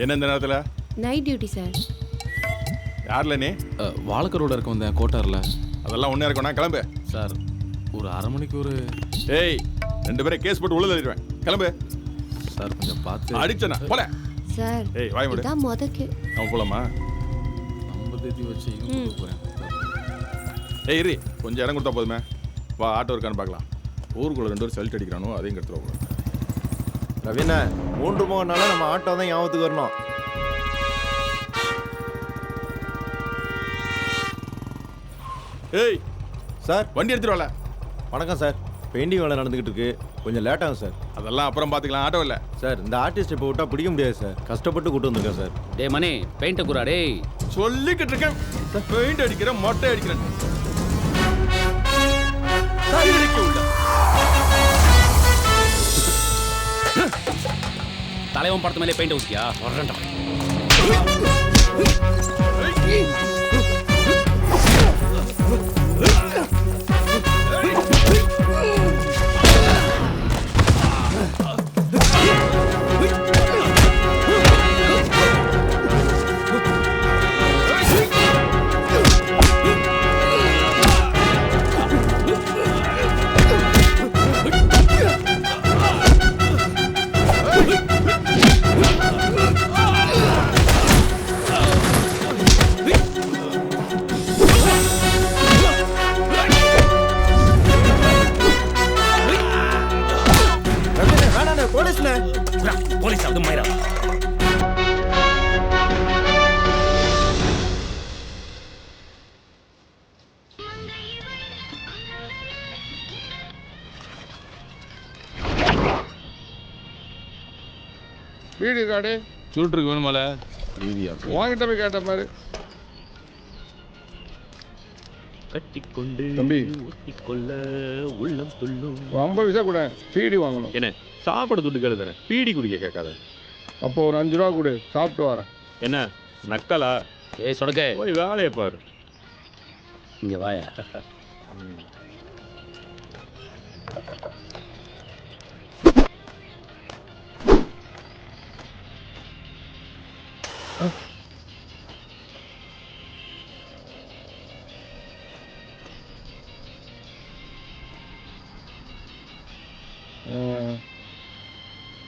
என்ன இந்த நேரத்தில்? Night duty sir. யாரில் நீ? வாழக்கரோட இருக்க வந்தேன் கோட்டாரில். அதெல்லாம் ஒன்றே இருக்கணும். கிளம்பு சார். ஒரு அரை மணிக்கு ஒரு. ஏய், 2 பேரும் கேஸ் போட்டு உள்ள தள்ளிடுவேன். கிளம்பு சார். கொஞ்சம் பார்த்து அடிச்சனா போல சார். ஏய் வாய் மூடு. இதான் முதக்கு. நம்ம போலாமா? நம்ம தேதி வச்சு இங்க போறேன். ஏய் இரு, கொஞ்சம் இடம் கொடுத்தா போதுமே. வா, ஆட்டோ இருக்கான்னு பார்க்கலாம். ஊருக்குள்ள 2 பேரும் செல்ட் அடிக்கிறானோ அதையும் கெடுத்துருவோம். ரவீனா, 3 மோகனால நம்ம ஆட்டோ தான் ஞாபகத்துக்கு வரணும். ஏய் சார், வண்டி எடுத்துட்டு வரல. வணக்கம் சார். பெயிண்டிங் வேலை நடந்துகிட்டு இருக்கு, கொஞ்சம் லேட் ஆகும் சார். அதெல்லாம் அப்புறம் பார்த்துக்கலாம். ஆட்டோ இல்லை சார். இந்த ஆர்டிஸ்ட் இப்போ விட்டா பிடிக்க முடியாது சார். கஷ்டப்பட்டு கூட்டு வந்திருக்கேன் சார். டே மணி, பெயிண்ட் குறா டேய். சொல்லிக்கிட்டு இருக்கேன். பெயிண்ட் அடிக்கிறேன், மொட்டை அடிக்கிறேன். தலைவன் படத்து மேலே பெயிண்ட் ஊத்தியா? வரேன்டா. போலீஸ் அது மயிரா. வீடு காடு சுருட்டுருக்கு வேணுமால வாங்கிட்ட போய் கேட்ட மாதிரி. கட்டிக்கொண்டு தம்பி ஒட்டிக்கொள்ள உள்ளம் துள்ளும். 50 பைசா கூட பீடி வாங்கணும். என்ன சாப்பாடு துட்டு கேளுதானே, பீடி குடிக்க கேட்காத. அப்போ ஒரு 5 ரூபா கொடு, சாப்பிட்டு வரேன். என்ன நக்கலா? ஏய் சொடக்கே, போய் வேலையை பாரு. இங்க வாயா.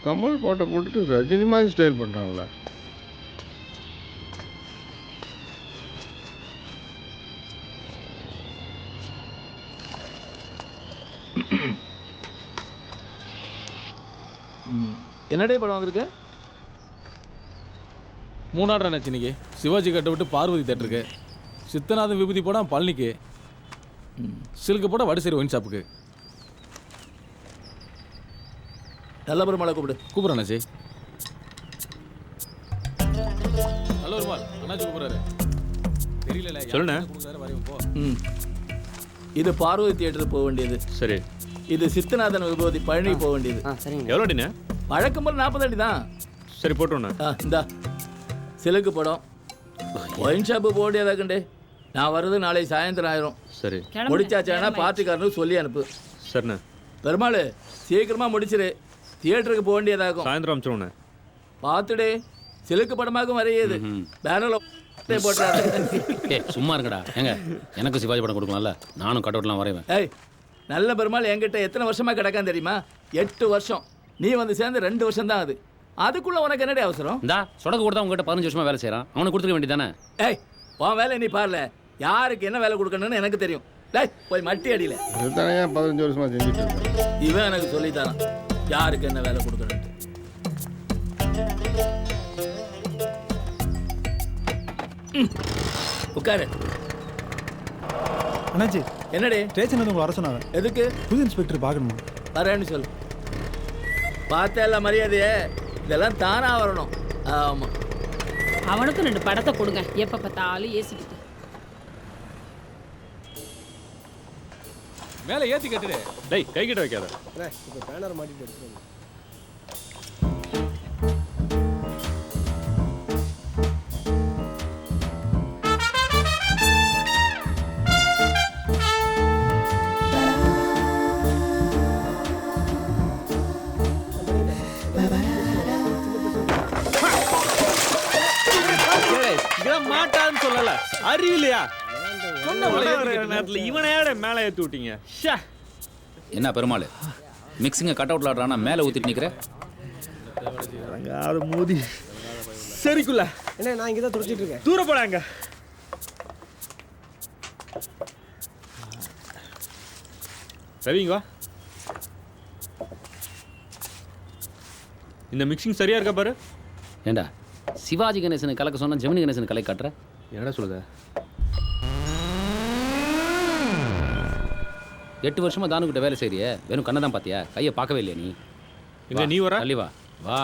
கமல் பாட்டை போட்டுட்டு ரஜினி மாதிரி ஸ்டைல் பண்ணுறாங்களா? என்னடே படம் வந்திருக்கு? 3 நினைச்சு இன்னைக்கு சிவாஜி கட்ட விட்டு பார்வதி தேட்டருக்கு, சித்தநாதன் விபூதி போட பழனிக்கு, சில்க்கு போட வடசேரி ஒயின் ஷாப்புக்கு. நல்ல பெருமாளை கூப்பிட்றேன் அண்ணாச்சி. நல்ல பெருமாள் அண்ணாச்சி கூப்பிட்றாரு. தெரியல சொல்லுண்ணே. போ. இது பார்வதி தியேட்டருக்கு போக வேண்டியது. சரி. இது சித்தநாதன் விபூதி பழனி போக வேண்டியது. எவ்வளோ அடிண்ணே? வழக்கம் போல 40 அடி தான். சரி போட்டோண்ணே. இந்தா சிலுக்கு படம் ஒயின் ஷாப்பு போடியதாக்கண்டே. நான் வர்றது நாளை சாயந்தரம் ஆயிரும். சரி முடிச்சாச்சானா பார்ட்டிக்காரனுக்கு சொல்லி அனுப்பு. சரிண்ணே. பெருமாள் சீக்கிரமாக முடிச்சிரு, தியேட்டருக்கு போக வேண்டியதாகும். சாயந்தரம் அமிச்சிடுவோண்ணே. பார்த்துடே, சிலுக்கு படமாகவும் வரையுது. பேனரில் போட்டாரு. ஏய் சும்மா இருக்கடா. ஏங்க எனக்கு சிவாஜி படம் கொடுக்கலாம்ல, நானும் கட் அவுட்லாம் வரைவேன். ஏய், நல்ல பெருமாள் என்கிட்ட எத்தனை வருஷமாக கிடக்கான்னு தெரியுமா? 8 வருஷம். நீ வந்து சேர்ந்து 2 வருஷம் தான் அது. அதுக்குள்ள உனக்கு என்னடி அவசரம்? இந்தா சொடக்கு கொடுத்தா உங்ககிட்ட 15 வருஷமா வேலை செய்யறான், அவனுக்கு கொடுத்துக்க வேண்டியதானே? ஏய், உன் வேலை நீ பாருல. யாருக்கு என்ன வேலை கொடுக்கணும்னு எனக்கு தெரியும். டேய் போய் மட்டி அடியில. இதுதானே 15 வருஷமா செஞ்சுட்டு இருக்கேன். இவன் எனக்கு சொல்லித்தாரான் யாருக்கு என்ன வேலை கொடுக்கணும். உட்காரு. அண்ணாச்சி, என்னடி ஸ்டேஷன் வந்து உங்களை வர சொன்னாங்க. எதுக்கு? புது இன்ஸ்பெக்டர் பார்க்கணுமா? வரேன்னு சொல்லு. பார்த்தா எல்லாம் மரியாதையே, இதெல்லாம் தானா வரணும். ஆமா. அவனுக்கும் 2 படத்தை கொடுங்க. எப்ப பார்த்தாலும் ஏசிக்கிட்டு. மேலே ஏற்றி கட்டுடு. டேய் கை கிட்ட வைக்காத. இப்போ பேனர் மாட்டிட்டு எடுத்துருங்க. அறிவில்லையா நேரத்துல இவனையோட மேலே ஏற்றி விட்டீங்க ஷே. என்ன பெருமாள் மிக்சிங்கை கட் அவுட்ல ஆடுறானா மேலே ஊற்றிட்டு நிற்கிற? அது மோதி சரிக்குள்ள என்ன நான் இங்கே தான் துடிச்சிட்டு இருக்கேன். தூர போடாங்க. ரவிங்க வா. இந்த மிக்சிங் சரியா இருக்கா பாரு. ஏண்டா சிவாஜி கணேசனை கலக்க சொன்னா ஜெமினி கணேசன் கலை காட்டுற? என்னடா சொல்லுத? 8 வருஷமா தானுக்கிட்ட வேலை செய்றியே, வெறும் கண்ணை தான் பார்த்தியா? கையை பார்க்கவே இல்லையா நீ? எங்க நீ வர? தள்ளி வா வா.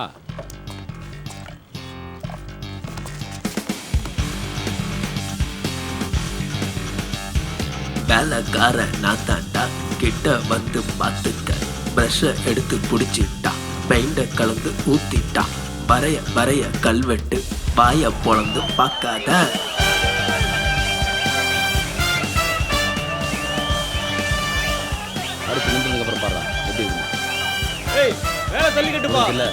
வேலைக்கார நான் தாண்டா, கிட்ட வந்து பார்த்துக்க. ப்ரஷ எடுத்து பிடிச்சிட்டா, பெயிண்ட கலந்து ஊத்திட்டா, வரைய வரைய கல்வெட்டு, வாய பொழந்து பார்க்காத. அடுத்து நின்றதுக்கு அப்புறம் பாடுறா எப்படி இருக்கு? ஏய் வேலை தள்ளிக்கிட்டுப்பா. இல்ல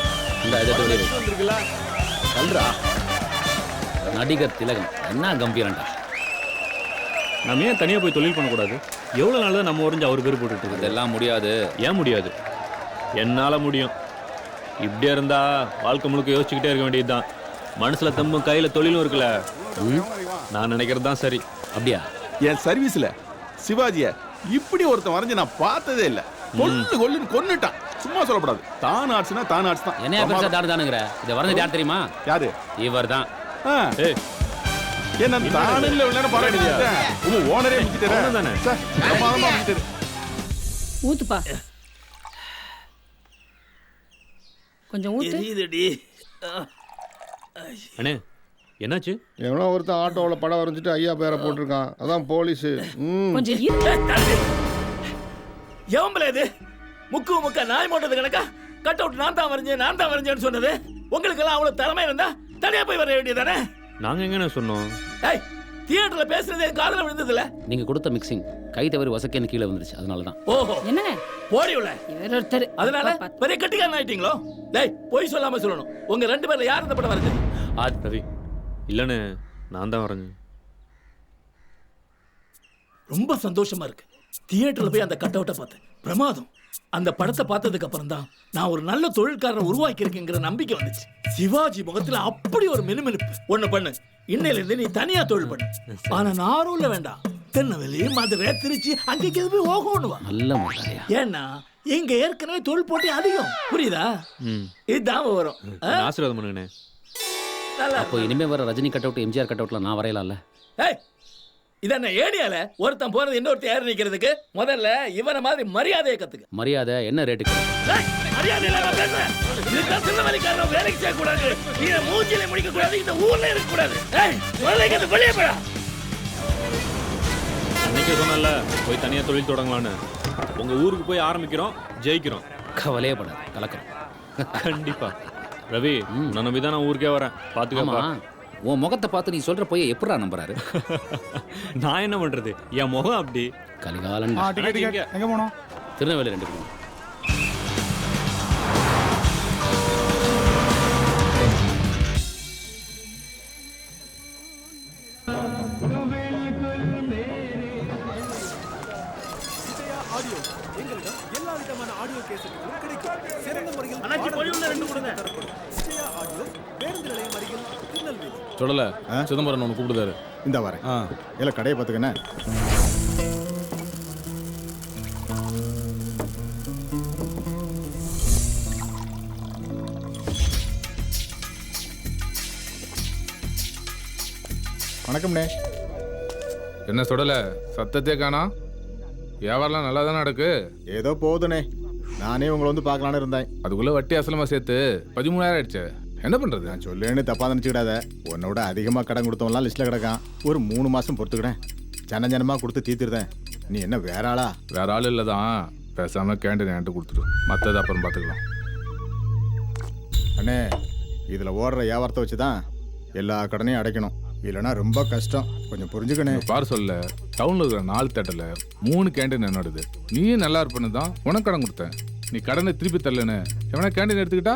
இந்த இதை வெளியே வை. வந்துருக்குல சொல்றா நடிகர் திலகம் என்ன கம்பீரண்டா. நம்ம ஏன் தனியாக போய் தொழில் பண்ணக்கூடாது? எவ்வளோ நாள் தான் நம்ம உறைஞ்சு அவர் பேர் போட்டுட்டு இருக்குது? இதெல்லாம் முடியாது. ஏன் முடியாது? என்னால் முடியும். இப்படியே இருந்தா வாழ்க்கை முழுக்க யோசிச்சுக்கிட்டே இருக்க வேண்டியது தான். மனசில் தம்பும் கையில் தொழிலும் இருக்குல்ல. நான் நினைக்கிறது தான் சரி. அப்படியா? என் சர்வீஸ்ல சிவாஜிய இப்படி ஒருத்தன் வரைஞ்சு நான் பார்த்ததே இல்ல. கொல்லுன்னு கொன்னுட்டான். சும்மா சொல்லக்கூடாது. தான் ஆட்சினா தான் ஆட்சி தான். என்ன பெருசா தானு தானுங்கிற? இதை வரைஞ்சது யார் தெரியுமா? யாரு? இவர் தான். ஏய் என்ன தானே இல்ல விளையாட பாராட்டியா? உங்க ஓனரே முடிச்சிட்டாரு தானே? பிரமாதமா முடிச்சிட்டாரு. ஊத்துப்பா, கொஞ்சம் ஊத்து. எரியுதடி. அண்ணே என்னாச்சு? எவனோ ஒருத்தன் ஆட்டோவில் படம் வரைஞ்சிட்டு ஐயா பேரை போட்டிருக்கான். அதான் போலீஸு. கொஞ்சம் இரு. எவம்பல இது முக்கா நாய் மோட்டது கணக்கா கட் அவுட் நான் தான் வரைஞ்சேன்னு சொன்னது. உங்களுக்கெல்லாம் அவ்வளவு திறமை இருந்தா தனியா போய் வர வேண்டியதானே? நாங்கள் எங்கண்ணே சொன்னோம்? ஏய் தியேட்டர்ல பேசுறது என் காதுல விழுந்ததுல. நீங்க கொடுத்த மிக்சிங் கை தவறி வசக்கேன்னு கீழே வந்துருச்சு, அதனால தான். ஓஹோ என்னங்க போடி உள்ள. இவர் ஒருத்தர் அதனால பெரிய கட்டிக்காரன் ஆயிட்டீங்களோ? டேய் போய் சொல்லாம சொல்லணும். உங்க 2 பேர்ல யார் இந்த படம் வரைஞ்சது? ரவி இல்லைண்ணே, நான் தான் வரைஞ்சேன். ரொம்ப சந்தோஷமா இருக்கு. தியேட்டர்ல போய் அந்த கட் அவுட்டை பார்த்தேன். பிரமாதம். அந்த படத்தை பார்த்ததுக்கு அப்புறம் தான் நான் ஒரு நல்ல தொழில்காரனை உருவாக்கி இருக்கேங்கிற நம்பிக்கை வந்துச்சு. சிவாஜி முகத்துல அப்படி ஒரு மினுமினுப்பு. ஒண்ணு பண்ணு, இன்னையில இருந்து நீ தனியா தொழில் பண்ணு. ஆனா நாரூர்ல வேண்டாம், திருநெல்வேலி, மதுரை, திருச்சி அங்கேக்கு போய் ஓகோன்னுவா. நல்ல முறையா? ஏன்னா இங்க ஏற்கனவே தொழில் போட்டி அதிகம். புரியுதா? இதுதான் வரும். ஆசீர்வாதம் பண்ணுங்கண்ணே. நல்லா அப்போ இனிமே வர Rajini cut out, MGR cut அவுட்ல நான் வரையலாம்ல? ஏய் இதென்ன ஏடியால ஒருத்தன் போறது இன்னொருத்தன் ஏறி நிக்கிறதுக்கு முதல்ல இவனை மாதிரி மரியாதையை கத்துக்க. மரியாதை என்ன ரேட்டுக்கு? மரியாதை இல்லாம பேசுறேன். இதுதான் திருநெல்வேலிக்காரன் வேலைக்கு செய்ய கூடாது. நீ மூஞ்சில முடிக்க கூடாது. இந்த ஊர்ல இருக்க கூடாது. ஏய் முதல்ல இங்க வெளியே போடா. அன்னைக்கே சொன்னல போய் தனியா தொழில் தொடங்கலான்னு. உங்க ஊருக்கு போய் ஆரம்பிக்கிறோம், ஜெயிக்கிறோம். கவலையே படாது, கலக்கிறோம். கண்டிப்பா. ரவி நான் நம்பி தான் நான் ஊருக்கே வரேன். பாத்துக்கோமா. உன் முகத்தை பார்த்து நீ சொல்ற போய் எப்படா நம்புறாரு? நான் என்ன பண்றது? என் முகம் அப்படி. கலிகாலன். எங்க போனோம்? திருநெல்வேலி 2 பேரும். சொல்லல சிதம்பரம் ஒன்று கூப்பிடுதாரு. இந்த வரேன். இல்லை கடையை பார்த்துக்கண்ணே. வணக்கம்ண்ணே. என்ன சொல்லல சத்தத்தே காணா? வியாபாரம்லாம் நல்லா தானே நடக்கு? ஏதோ போகுதுண்ணே. நானே உங்களை வந்து பார்க்கலான்னு இருந்தேன். அதுக்குள்ள வட்டி அசலமா சேர்த்து 13,000 ஆயிடுச்சு. என்ன பண்றது? நான் சொல்லேன்னு தப்பாக நினச்சிக்கிடாத. உன்னோட அதிகமாக கடன் கொடுத்தவங்களாம் லிஸ்ட்டில் கிடக்கான். ஒரு 3 மாதம் பொறுத்துக்கிடேன். ஜனமாக கொடுத்து தீர்த்துருதேன். நீ என்ன வேற ஆளா? வேற ஆள் இல்லை தான். பேசாம கேண்டீன் என்கிட்ட கொடுத்துரு, மற்றது அப்புறம் பார்த்துக்கலாம். அண்ணே இதில் ஓடுற வியாபாரத்தை வச்சு தான் எல்லா கடனையும் அடைக்கணும். இல்லைன்னா ரொம்ப கஷ்டம். கொஞ்சம் புரிஞ்சுக்கணே. பாரு சொல்ல, டவுனில் இருக்கிற 4 தேட்டரில் 3 கேண்டீன் என்னோடது. நீயும் நல்லா இருப்பேன்னு தான் உனக்கு கடன் கொடுத்தேன். நீ கடனை திருப்பி தரலன்னு எவனா கேண்டீன் எடுத்துக்கிட்டா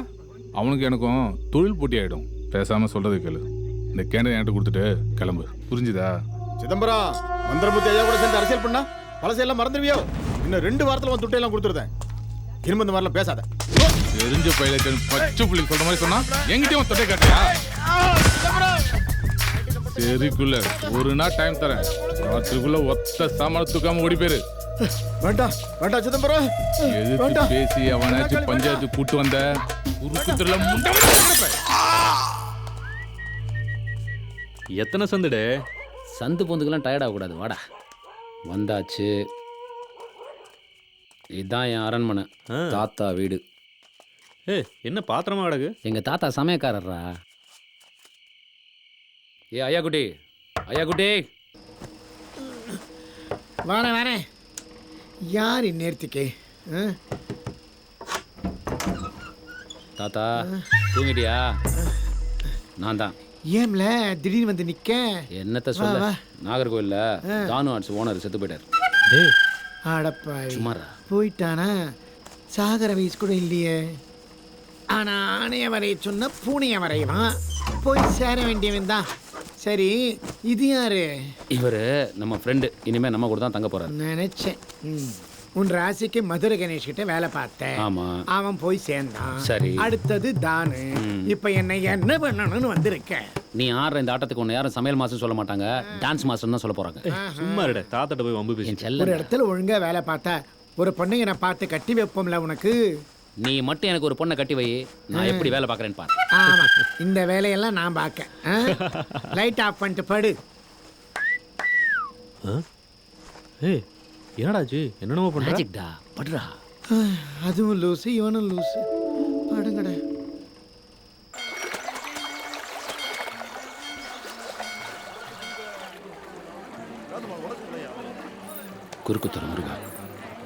அவனுக்கு எனக்கும் தொழில் போட்டி ஆகிடும். பேசாமல் சொல்கிறது கேளு. இந்த கேண்டீன் என்கிட்ட கொடுத்துட்டு கிளம்பு. புரிஞ்சுதா? சிதம்பரம் மந்திரமுத்தி ஐயா கூட சேர்ந்து அரசியல் பண்ணா பழசையெல்லாம் மறந்துடுவியோ? இன்னும் 2 வாரத்துல உன் துட்டையெல்லாம் கொடுத்துருந்தேன். இரும்பு இந்த மாதிரிலாம் பேசாத. தெரிஞ்ச பையலுக்கு பச்சை புள்ளி சொல்ற மாதிரி சொன்னா எங்கிட்டயும் தொட்டை காட்டியா? சரிக்குள்ள ஒரு நாள் டைம் தரேன். ராத்திரிக்குள்ள ஒத்த சாமான தூக்காம ஓடி போயிரு. வேண்டாம் வேண்டாம் சிதம்பரம். எதிர்த்து பேசி அவனாச்சும் பஞ்சாயத்து கூட்டு வந்த உருக்குத்துல முண்டை எத்தனை சந்துடே? சந்து பொந்துக்கெல்லாம் டயர்ட் ஆகக்கூடாது, வாடா. வந்தாச்சு. இதுதான் என் அரண்மனை, தாத்தா வீடு. என்ன பாத்திரமா கிடக்கு? எங்கள் தாத்தா சமயக்காரர்ரா. ஏ ஐயா குட்டி, ஐயா குட்டி. வாரேன் வாரேன். யார் இந்நேரத்துக்கு? தாத்தா தூங்கிட்டியா? நான் தான். ஏம்ல திடீர்னு வந்து நிக்க? என்னத்த சொல்ல, நாகர்கோவில்ல தானு ஆர்ட்ஸ் ஓனர் செத்து போயிட்டார். அடப்பாவி, சுமாரா போயிட்டானா? சாகர வயசு கூட இல்லையே. ஆனா ஆணைய வரைய சொன்ன பூனைய வரையலாம். போய் சேர வேண்டியவன் தான். சரி, இது யாரு? இவர் நம்ம ஃப்ரெண்டு. இனிமே நம்ம கூட தான் தங்க போறாரு. நினைச்சேன். உன் ராசிக்கு மதுரை கணேஷ் கிட்ட வேலை பார்த்தேன். ஆமா, அவன் போய் சேர்ந்தான். சரி, அடுத்தது தானு. இப்ப என்ன பண்ணணும்னு வந்திருக்க? நீ ஆடுற இந்த ஆட்டத்துக்கு ஒன்று யாரும் சமையல் மாஸ்டர் சொல்ல மாட்டாங்க, டான்ஸ் மாஸ்டர் தான் சொல்ல போறாங்க. சும்மா இருட, தாத்தாட்ட போய் வம்பு பேசி. ஒரு இடத்துல ஒழுங்கா வேலை பார்த்தா ஒரு பொண்ணுங்க நான் பார்த்து கட்டி வைப்போம்ல உனக்கு. நீ மட்டும் எனக்கு ஒரு பொண்ணை கட்டி வை, நான் எப்படி வேலை பார்க்கறேன்னு பாரு. ஆமா, இந்த வேலையெல்லாம் நான் பார்க்க. லைட் ஆஃப் பண்ணிட்டு படு. என்னடாச்சு? என்னென்னமோ பண்ற? மேஜிக்டா, படுறா. அதுவும் லூசு, இவனும் லூசு. படுங்கடா. குறுக்குத்துறை முருகா,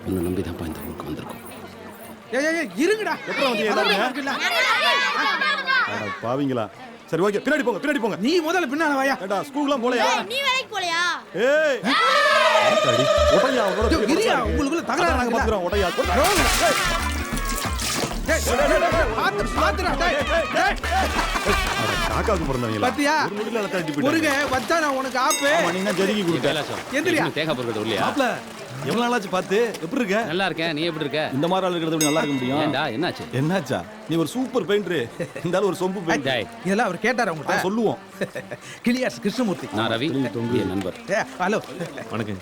உன்னை நம்பி தான் இந்த ஊருக்கு வந்திருக்கோம். இருங்கடா. பாவீங்களா? சரி ஓகே, பின்னாடி போங்க, பின்னாடி போங்க. நீ முதல்ல பின்னால வாயா. ஏடா ஸ்கூல்லாம் போலையா? நீ வேலைக்கு போலையா? ஏய் ஒட்டையா, இரியா, உங்களுக்குள்ள தகராறு நாங்க பாத்துறோம். ஒட்டையா காக்காவுக்கு பிறந்தவங்களா? பாத்தியா? ஒரு முடியல தட்டி போயிட்டு முருங்க வச்சா நான் உனக்கு ஆப்பு. நீங்க ஜெரிகி கொடுக்க. எந்திரியா. தேங்காய் பொறுக்கிறது இல்லையா? மாப்ள எவ்வளவு நாளாச்சு பார்த்து? எப்படி இருக்க? நல்லா இருக்கேன், நீ எப்படி இருக்க? இந்த மாதிரி ஆள் இருக்கிறத எப்படி நல்லா இருக்க முடியும்? ஏண்டா என்னாச்சு? என்னாச்சா? நீ ஒரு சூப்பர் பெயிண்டர். இந்த ஆள் ஒரு சொம்பு பெயிண்டர். டேய், இதெல்லாம் அவர் கேட்டாரா உங்கள்ட்ட? சொல்லுவோம். கிளியாஸ் கிருஷ்ணமூர்த்தி. நான் ரவி, என் நண்பர். ஹலோ. வணக்கம்.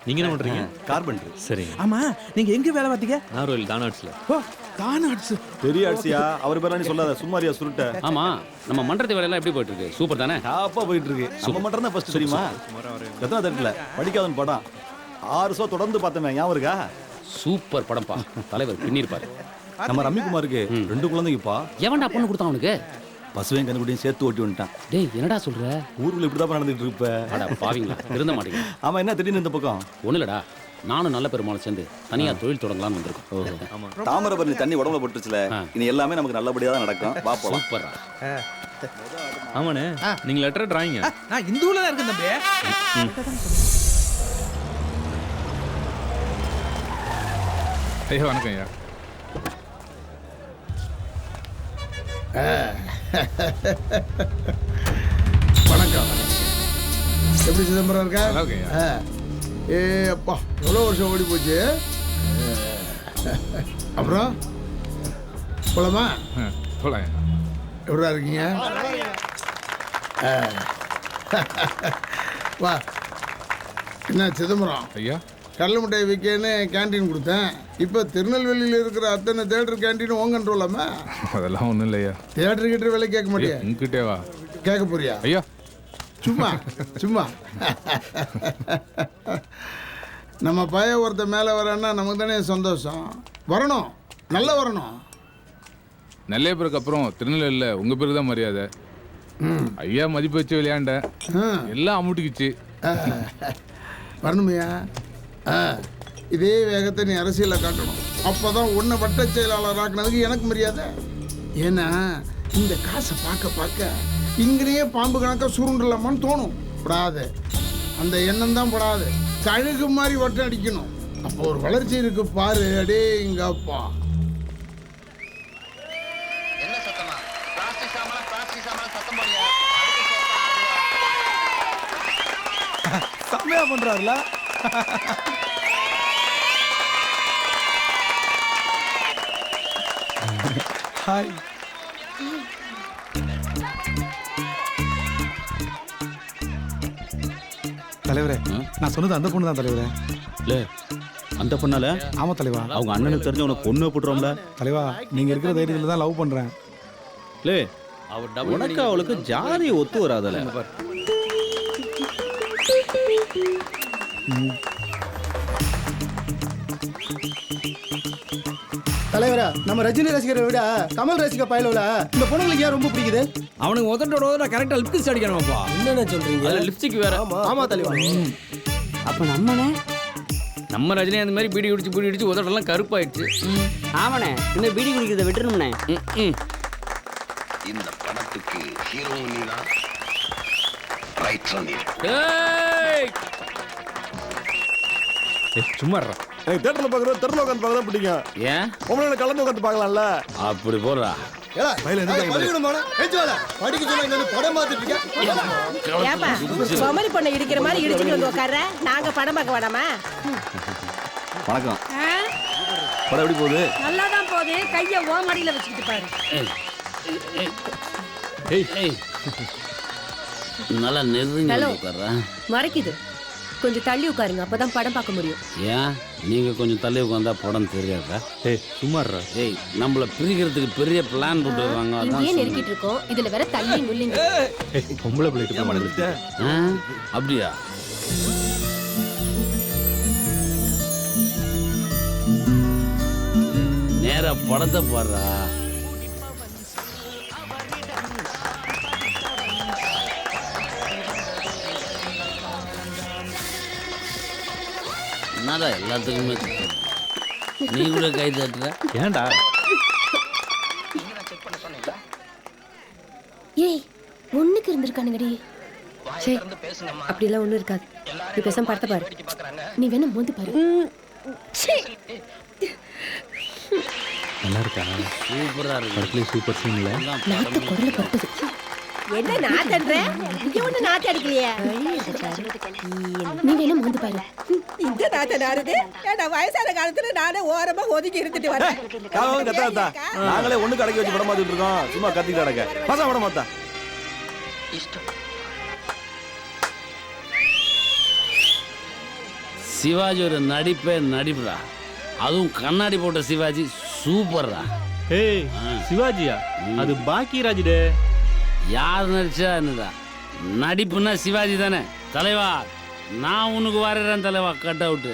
நீங்க என்ன பண்றீங்க? கார்பெண்டர். சரி, ஆமா, நீங்க எங்க வேலை பார்த்தீங்க? நாகர்கோவில் தானாட்ஸ்ல. ஓ, தானாட்ஸ். பெரிய ஆட்சியா? அவர் பேரா நீ சொல்லாத, சும்மாரியா சுருட்ட. ஆமா, நம்ம மன்றத்து வேலையெல்லாம் எப்படி போயிட்டு இருக்கு? சூப்பர் தானே? டாப்பா போயிட்டு இருக்கு. நம்ம மட்டும் தான் ஃபர்ஸ்ட் தெரியுமா? எத்தனை தரல படிக்காதன் படம் 6 ஷோ தொடர்ந்து பார்த்தேன், ஞாபகம் இருக்கா? சூப்பர் படம்பா. தலைவர் பின்னிருப்பாரு. நம்ம ரம்மிக்குமாருக்கு 2 குழந்தைங்கப்பா. எவன்டா பொண்ணு கொடுத்தான் அவனுக்கு? பசுவையும் கண்ணுக்குட்டியும் சேர்த்து ஓட்டி வந்துட்டான். டேய், என்னடா சொல்ற? ஊருக்குள்ள இப்படிதான் நடந்துட்டு இருப்ப. அட பாவீங்களா, திருந்த மாட்டீங்க. ஆமா, என்ன திடீர்னு இந்த பக்கம்? ஒண்ணு இல்லடா, நானும் நல்ல பெருமாள் சேர்ந்து தனியா தொழில் தொடங்கலாம்னு வந்திருக்கோம். தாமிரபரணி தண்ணி உடம்புல போட்டுச்சுல, இனி எல்லாமே நமக்கு நல்லபடியா தான் நடக்கும். வா போலாம். சூப்பரா. ஆமாண்ணே, நீங்க லெட்டர் டிராயிங்க. நான் இந்த ஊர்ல தான் இருக்கேன் தம்பி. ஐயா வணக்கம் ஐயா. வணக்கம். எப்படி சிதம்பரம் இருக்கா? நல்லா இருக்கேன் ஐயா. ஏ அப்பா, எவ்வளோ வருஷம் ஓடி போச்சு. அப்புறம் போலாமா? போலாம் ஐயா. எப்படா இருக்கீங்க? வா. என்ன சிதம்பரம், ஐயா கடலை மிட்டாய் விற்கன்னு கேன்டீன் கொடுத்தேன். இப்போ திருநெல்வேலியில் இருக்கிற அத்தனை தேட்டர் கேன்டீன் உன் கண்ட்ரோலாமா? அதெல்லாம் ஒன்றும் இல்லை ஐயா. தேட்டர் கிட்ட விலை கேட்க மாட்டியா? உங்ககிட்டே வா. கேட்க போறியா? ஐயா சும்மா சும்மா. நம்ம பையன் ஒருத்த மேலே வரேன்னா நமக்கு தானே சந்தோஷம். வரணும், நல்லா வரணும். நல்ல பேருக்கு அப்புறம் திருநெல்வேலியில் உங்கள் பேருக்கு தான் மரியாதை. ஐயா மதிப்பு வச்சு விளையாண்டேன், எல்லாம் அமுட்டிக்குச்சு. வரணுமையா? இதே வேகத்தை நீ அரசியலில் காட்டணும். அப்போ தான் உன்னை வட்ட செயலாளர் ஆக்குனதுக்கு எனக்கு மரியாதை. ஏன்னா இந்த காசை பார்க்க பார்க்க இங்கேயே பாம்பு கணக்காக சுருண்டலாமான்னு தோணும். படாது, அந்த எண்ணம் தான் படாது. கழுகு மாதிரி வட்டம் அடிக்கணும். அப்போ ஒரு வளர்ச்சி இருக்கு பாரு. அடே இங்க அப்பா. செம்மையா பண்றாருல. ஹாய். தலைவரே, நான் சொன்னது அந்த பொண்ணு தான் தலைவரே. இல்லை அந்த பொண்ணால? ஆமா தலைவா. அவங்க அண்ணனுக்கு தெரிஞ்ச உனக்கு பொண்ணு போட்டுருவோம்ல. தலைவா, நீங்க இருக்கிற தைரியத்துல தான் லவ் பண்றேன். இல்லை உனக்கு அவளுக்கு ஜாதி ஒத்து வராதல. தலைவரா, நம்ம ரஜினி ரசிகரை விட கமல் ரசிக பயலுல இந்த பொண்ணுங்களுக்கு ஏன் ரொம்ப பிடிக்குது? அவனுக்கு உதட்டோட கரெக்டா லிப்ஸ்டிக் அடிக்கணும்ப்பா. என்னென்ன சொல்றீங்க? லிப்ஸ்டிக் வேற. ஆமா தலைவா. அப்ப நம்மனே நம்ம ரஜினி அந்த மாதிரி பீடி குடிச்சு உதட்டெல்லாம் கருப்பாயிடுச்சு. ஆமாண்ணே, இந்த பீடி குடிக்கிறத விட்டுருணும்ண்ணே. இந்த படத்துக்கு ஹீரோ நீனா ரைட்டர் நீ. சும்மா எனக்கு தேட்டரில் பார்க்குறது தெருவில் உட்காந்து பார்க்க தான் பிடிக்கும். ஏன் உங்களை கலந்து உட்காந்து பார்க்கலாம்ல. அப்படி போடுறா. சோமரி பொண்ணை இடிக்கிற மாதிரி இடிச்சுட்டு வந்து உட்கார்ற. நாங்க படம் பார்க்க வேடாமா? வணக்கம். படம் எப்படி போகுது? நல்லாதான் போகுது. கைய ஓமடியில வச்சுக்கிட்டு பாரு. நல்லா நெருங்கி உட்கார்றா. மறைக்குது. கொஞ்சம் தள்ளி உட்காருங்க, அப்பதான் படம் பார்க்க முடியும். ஏன் நீங்க கொஞ்சம் தள்ளி உட்காந்தா படம் தெரியாதா? சும்மாறா. நம்மள பிரிக்கிறதுக்கு பெரிய பிளான் போட்டு வர்றாங்க. இங்கேயே நெருக்கிட்டு இருக்கோம், இதுல வேற தள்ளி நுள்ளிங்க. பொம்பளை பிள்ளைட்டு மறந்துட்ட. அப்படியா? நேரா படத்தை பாடுறா. என்னடா எல்லாத்துக்குமே நீ கூட கை தட்டுற? ஏன்டா? ஏய், ஒண்ணுக்கு இருந்திருக்கானுங்கடி. சரி, அப்படிலாம் ஒண்ணும் இருக்காது. நீ பேசாம படத்தை பாரு. நீ வேணா மோந்து பாரு. நல்லா இருக்கா? சூப்பரா இருக்கு. படத்துல சூப்பர் சீன்ல நாத்து குடல படுத்துது. என்ன நாத்தன்ற? இங்க ஒண்ணு நாத்து அடிக்கலையே. நீ வேணா மோந்து பாரு. இந்த நாத்த நாருது. நான் வயசான காலத்துல நானே ஓரமா ஒதுக்கி இருந்துட்டு வரேன். நாங்களே ஒண்ணு கடைக்கு வச்சு படம் பார்த்துட்டு இருக்கோம். சும்மா கத்திட்டு கிடக்க பசங்க படம் பார்த்தா. சிவாஜி ஒரு நடிப்புடா. அதுவும் கண்ணாடி போட்ட சிவாஜி சூப்பர்ரா. ஏய் சிவாஜியா? அது பாக்கியராஜ் டே. யார் நடிச்சா என்னடா? நடிப்புன்னா சிவாஜி தானே தலைவா. நான் உனக்கு வர்றேன் தலைவா. Cut out.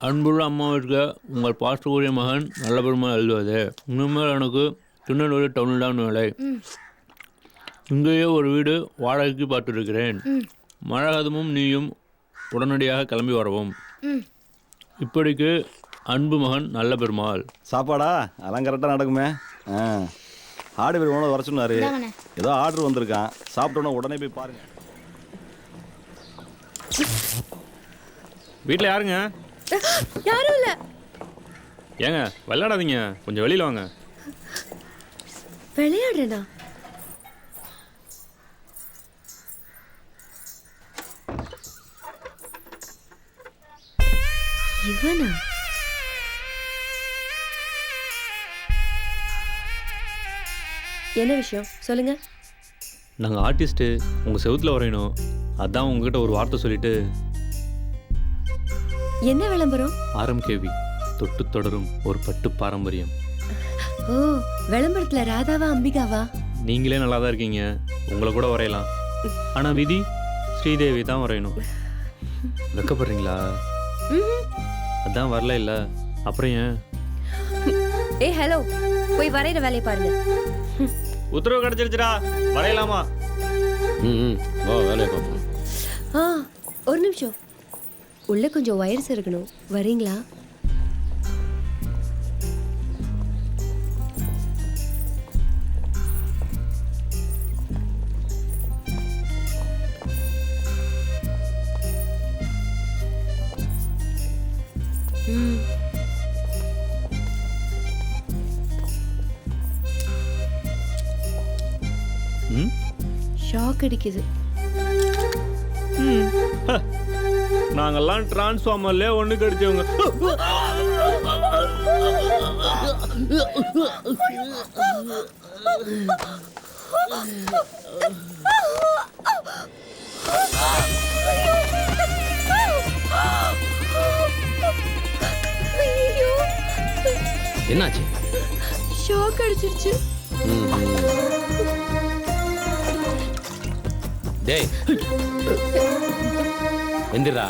அன்புள்ள அம்மாவிற்கு உங்கள் பாஸ்டர்குரிய மகன் நல்ல பெருமாள் எழுதுவது. இனிமேல் எனக்கு திருநெல்வேலி டவுனில் தான் வேலை. இங்கேயே ஒரு வீடு வாடகைக்கு பார்த்துருக்கிறேன். மழகதமும் நீயும் உடனடியாக கிளம்பி வரவும். இப்படிக்கு அன்பு மகன் நல்ல பெருமாள். சாப்பாடா? அதெல்லாம் கரெக்டாக நடக்குமே. ஆடு பெருமாள் வர சொன்னாரு. ஏதோ ஆர்டர் வந்திருக்கான். சாப்பிட்டோன்னா உடனே போய் பாருங்க. வீட்டில் யாருங்க? யாரும் இல்ல. ஏங்க விளையாடாதீங்க, கொஞ்சம் வெளியில் வாங்க. விளையாடுறேனா? இவனா? என்ன விஷயம் சொல்லுங்க. நாங்கள் ஆர்டிஸ்ட்டு, உங்கள் செவுத்தில் வரையணும். அதான் உங்ககிட்ட ஒரு வார்த்தை சொல்லிட்டு. என்ன விளம்பரம்? RMKV தொட்டு தொடரும் ஒரு பட்டு பாரம்பரியம். ஓ, விளம்பரத்துல ராதாவா அம்பிகாவா? நீங்களே நல்லா தான் இருக்கீங்க, உங்களை கூட வரையலாம். ஆனால் விதி ஸ்ரீதேவி தான் வரையணும். வெக்கப்படுறீங்களா? அதான் வரல இல்லை, அப்புறம் ஏன்? ஏய் ஹலோ, போய் வரைகிற வேலையை பாருங்க. உத்தரவு கிடைச்சிருச்சுடா, வரையலாமா? ஓ, வேலையை பார்ப்போம். ஒரு நிமிஷம், உள்ள கொஞ்சம் வயர்ஸ் இருக்கணும், வரீங்களா? ஷாக் அடிக்குது. நாங்கெல்லாம் டிரான்ஸ்ஃபார்மர்ல ஒண்ணு கடிச்சவங்க. என்னாச்சு? ஷாக் அடிச்சிருச்சு. டேய் எந்திரா.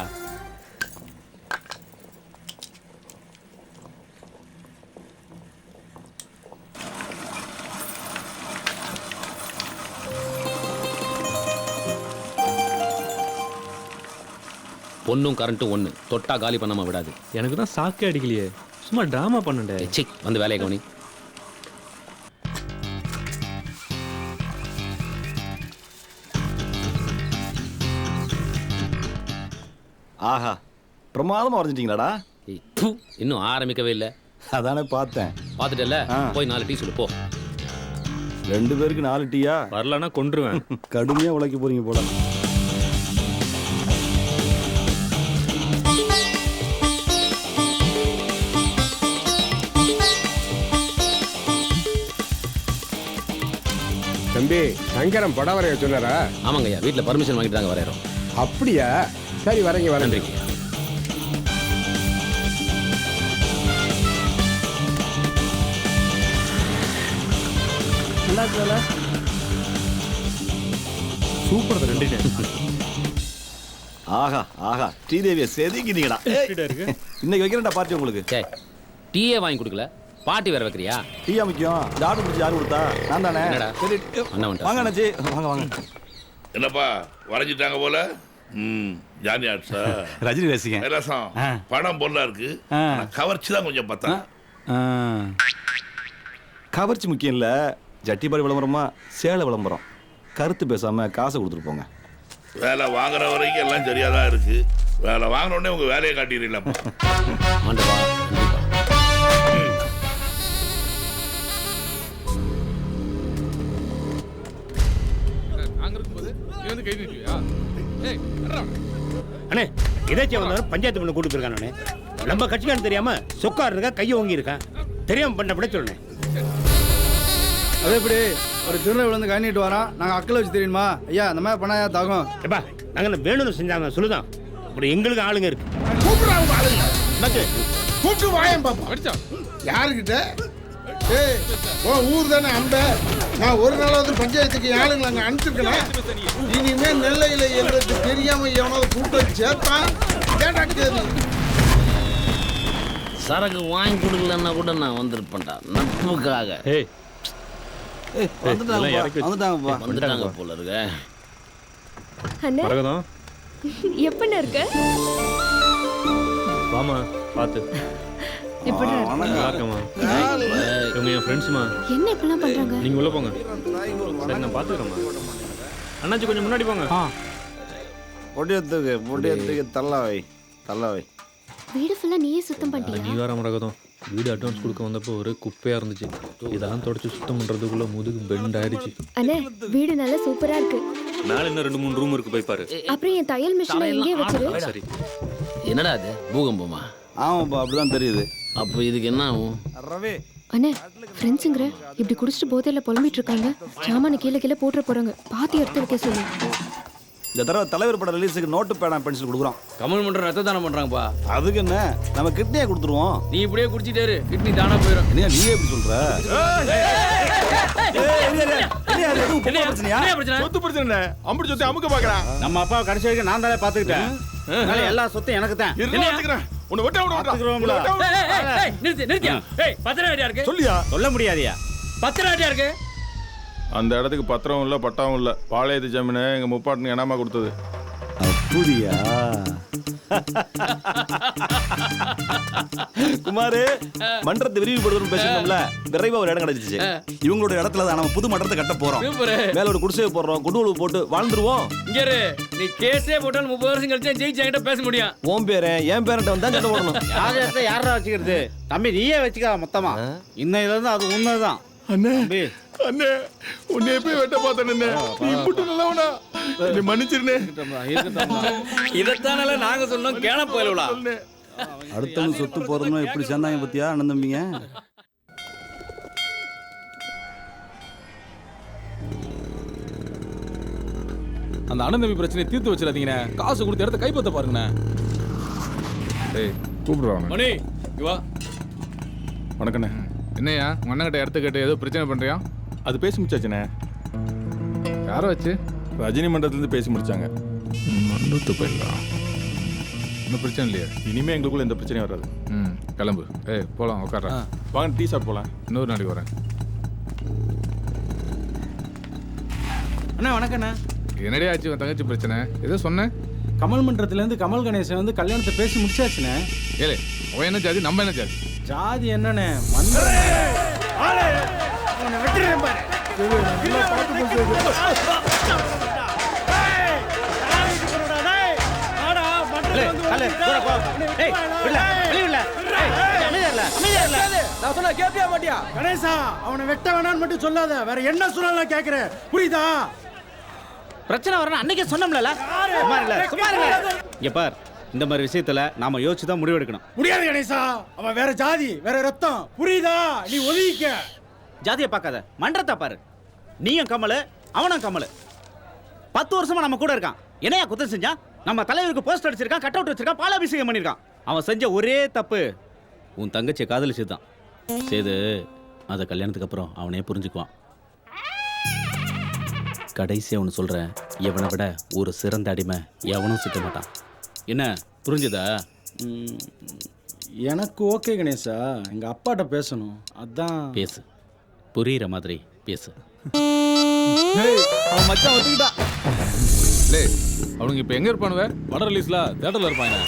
பொண்ணும் கரண்ட்டும் ஒன்று, தொட்டா காலி பண்ணாம விடாது. எனக்கு தான் சாக்கே அடிக்கலையே, சும்மா டிராமா பண்ணண்டே. சி, வந்து வேலையை கவனி. ஆஹா, பிரமாதமா வரைஞ்சிட்டீங்களாடா. இன்னும் ஆரம்பிக்கவே இல்லை. அதானே பார்த்தேன். பார்த்துட்டல, போய் 4 டீ சொல்லு போ. 2 பேருக்கு 4 டீயா? வரலன்னா கொன்றுவேன். கடுமையா உழைக்க போறீங்க போல. தம்பி, சங்கரம் படம் வரைய சொன்னாரா? ஆமாங்க ஐயா, வீட்டில் பர்மிஷன் வாங்கிட்டு தாங்க வரையறோம். அப்படியா? சரி, வரேங்க வரேன். நன்றி. சூப்பர். 2 ஆஹா ஆஹா, ஸ்ரீதேவியை செதுக்கிட்டீங்கடா. இன்னைக்கு வைக்கிறேன்டா பார்ட்டி உங்களுக்கு. டீயே வாங்கி கொடுக்கல, பார்ட்டி வேற வைக்கிறியா? டீயா முக்கியம். இந்த ஆர்டர் பிடிச்சி யாரு கொடுத்தா? நான் தானே. சரி வாங்க அண்ணாச்சி, வாங்க வாங்க. என்னப்பா வரைஞ்சிட்டாங்க போல. ஜானி ஆர்ட்ஸா? ரஜினி ரசிகன். ரசம் படம் பொருளா இருக்கு, கவர்ச்சி தான் கொஞ்சம் பார்த்தா. கவர்ச்சி முக்கியம் இல்லை, ஜட்டிபாடி விளம்பரமா சேலை விளம்பரம். கருத்து பேசாம காசை கொடுத்துட்டு போங்க. வேலை வாங்குற வரைக்கும் எல்லாம் சரியாதான் இருக்கு. வேலை வாங்கின உடனே உங்க வேலையை காட்டிடலாமா? அண்ணே, இதாச்சியா வந்தாலும் பஞ்சாயத்து பண்ண கூட்டு போயிருக்கானே. நம்ம கட்சிக்காரன் தெரியாம சொக்கார் இருக்கா, கையை ஓங்கி இருக்கான். தெரியாம பண்ண சொல்லணே. அது எப்படி ஒரு திருநெல் விழுந்து கண்ணிட்டு வரோம், நாங்கள் அக்களை வச்சு தெரியுமா? ஐயா அந்த மாதிரி பண்ணா தாகும். எப்பா, நாங்கள் வேணும்னு செஞ்சாங்க சொல்லுதான். அப்படி எங்களுக்கு ஆளுங்க இருக்கு. கூப்பிடுறாங்க ஆளுங்க. கூப்பிட்டு வாயம் பாப்பா. யாருக்கிட்ட? ஏய், ஓ ஊர் தானே அம்ப. நான் ஒரு நாளாவது பஞ்சாயத்துக்கு ஆளுங்களை அங்கே அனுப்பிச்சிருக்கேன். இனிமேல் நெல்லையில் எங்களுக்கு தெரியாம எவனாவது கூப்பிட்டு வச்சு சேர்த்தான் கேட்டா கேது. சரக்கு வாங்கி கொடுக்கலன்னா கூட நான் வந்திருப்பேன்டா, நட்புக்காக. வந்துட்டாங்க போல இருக்க. அண்ணா, எப்பண்ணா இருக்க? வாமா, பார்த்து. நல்லா இருக்கமா? இவங்க என் ஃப்ரெண்ட்ஸ்மா. என்ன இப்பெல்லாம் பண்றாங்க? நீங்க உள்ள போங்க. சரி, நான் பார்த்துக்கிறேம்மா. அண்ணாச்சி கொஞ்சம் முன்னாடி போங்க. பொடியத்துக்கு தள்ளாவை. வீடு ஃபுல்லா நீயே சுத்தம் பண்ணிட்டியா? நீ வர மரகதம். வீடு அட்வான்ஸ் கொடுக்க வந்தப்போ ஒரு குப்பையா இருந்துச்சு. இதெல்லாம் தொடச்சு சுத்தம் பண்றதுக்குள்ள முதுகு பெண்ட் ஆயிடுச்சு. அண்ணே, வீடு நல்லா சூப்பரா இருக்கு. மேல இன்னும் 2-3 ரூம் இருக்கு, போய் பாரு. அப்புறம் என் தையல் மிஷினை இங்கே வச்சிரு. சரி. என்னடா அது, பூகம்பமா? ஆமாப்பா, அப்படிதான் தெரியுது. அப்போ இதுக்கு என்ன ஆகும்? ரவி அண்ணே, ஃப்ரெண்ட்ஸுங்கிற இப்படி குடிச்சிட்டு போதையில புலம்பிட்டு இருக்காங்க. சாமான கீழே போட்டுற போறாங்க. பாத்தி எடுத்து வைக்க சொல்லு. இந்த தடவை தலைவர் படம் ரிலீஸுக்கு நோட்டு பேனா பென்சில் கொடுக்குறோம். கமல் மன்றம் ரத்த தானம் பண்றாங்கப்பா. அதுக்கு என்ன, நம்ம கிட்னியை கொடுத்துருவோம். நீ இப்படியே குடிச்சிட்டாரு, கிட்னி தானா போயிடும். நீ எப்படி சொல்ற? சொத்து பிரச்சனை அம்படி சொத்து அமுக்க பாக்குறான். நம்ம அப்பா கடைசி வரைக்கும் நான் தானே பாத்துக்கிட்டேன். எல்லா சொத்தும் எனக்கு தான். சொல்ல முடியாதியா? பத்திரம் இருக்கு. அந்த இடத்துக்கு பத்திரம் இல்ல, பட்டாவும் இல்ல. பாளையத்து ஜமீனை எங்க முப்பாட்டுக்கு என்னமா கொடுத்தது. அப்படியா? குமாரு, மன்றத்தை விரிவுபடுத்தணும்னு பேசணும்ல, விரைவா ஒரு இடம் கிடைச்சிச்சு. இவங்களோட இடத்துல தான் நம்ம புது மன்றத்தை கட்ட போறோம். மேல ஒரு குடிசையை போடுறோம், குண்டுவளவு போட்டு வாழ்ந்துருவோம். இங்க நீ கேஸே போட்டால் 30 வருஷம் கழிச்சு ஜெயிச்சு என்கிட்ட பேச முடியும். உன் பேரு என் பேரண்ட வந்தா சண்டை போடணும். யாரா வச்சுக்கிறது? தம்பி நீயே வச்சுக்க மொத்தமா. இன்னையில இருந்து அது உண்மைதான். அண்ணே, உன்னை போய் வெட்ட பார்த்தேன். நீ இப்படி நல்லவனா? நீ மன்னிச்சிருந்தே. இதைத்தானே நாங்க சொன்னோம் கேன போயிலா. அடுத்தவங்க சொத்து போறதுன்னு எப்படி சேர்ந்தாங்க பத்தியா அண்ணன் தம்பிங்க. அந்த அண்ணன் தம்பி பிரச்சனையை தீர்த்து வச்சிடாதீங்கண்ணே. காசு கொடுத்த இடத்த கைப்பற்ற பாருங்கண்ணே. டேய் கூப்பிடுவாங்க. மணி இங்க வா. வணக்கண்ணே. என்னையா உங்க அண்ணன் கிட்ட இடத்த கேட்டு ஏதோ பிரச்சனை பண்றியா? அது பேசி முடிச்சாச்சுண்ணே. யாரை வச்சு? ரஜினி மன்றத்துலேருந்து பேசி முடிச்சாங்க. மண்டத்து போயிடலாம். ஒன்றும் பிரச்சனை இல்லையா? இனிமே எங்களுக்குள்ள எந்த பிரச்சனையும் வராது. கிளம்பு. போகலாம் உட்கார. வாங்க டீ சாப்பிட்டு போகலாம். இன்னொரு நாளைக்கு வரேன். அண்ணா வணக்கண்ணா. என்னடே ஆச்சு உன் தங்கச்சி பிரச்சனை? ஏதோ சொன்னேன். கமல் மன்றத்துலேருந்து கமல் கணேசன் வந்து கல்யாணத்தை பேசி முடிச்சாச்சுண்ணே. ஏலே அவன் என்ன ஜாதி நம்ம என்ன ஜாதி? ஜாதி என்னண்ணே கேப்பியா மாட்டியா? கணேசா அவனை வெட்ட வேணான்னு மட்டும் சொல்லாத. வேற என்ன சொன்னாலும் கேட்கிறேன். புரியுதா? பிரச்சனை வரணும் அன்னைக்கே சொன்னோம்ல. இங்க பார், இந்த மாதிரி விஷயத்துல நாம யோசிச்சு தான் முடிவெடுக்கணும். முடியாது கணேசா. அவன் வேற ஜாதி வேற ரத்தம். புரியுதா? நீ ஒதுக்கிக்க. ஜாதியை பார்க்காத, மன்றத்தை பாரு. நீயும் கமல், அவனும் கமல். 10 வருஷமா நம்ம கூட இருக்கான். என்னையா குத்தம் செஞ்சான்? நம்ம தலைவருக்கு போஸ்ட் அடிச்சிருக்கான், கட் அவுட் வச்சிருக்கான், பாலாபிஷேகம் பண்ணிருக்கான். அவன் செஞ்ச ஒரே தப்பு உன் தங்கச்சியை காதலிச்சுதான். சேது அதை கல்யாணத்துக்கு அப்புறம் அவனே புரிஞ்சுக்குவான். கடைசி அவனு சொல்கிறேன், எவனை விட ஒரு சிறந்த அடிமை எவனும் சிக்க மாட்டான். என்ன புரிஞ்சுதா? எனக்கு ஓகே கணேசா. எங்கள் அப்பாட்ட பேசணும். அதான் பேசு, புரியுற மாதிரி பேசு. அவன் மச்சான் ஒத்துக்கிட்டான். அவனுங்க இப்போ எங்கே இருப்பானுவ? படம் ரிலீஸ்ல தேட்டரில் இருப்பாங்க.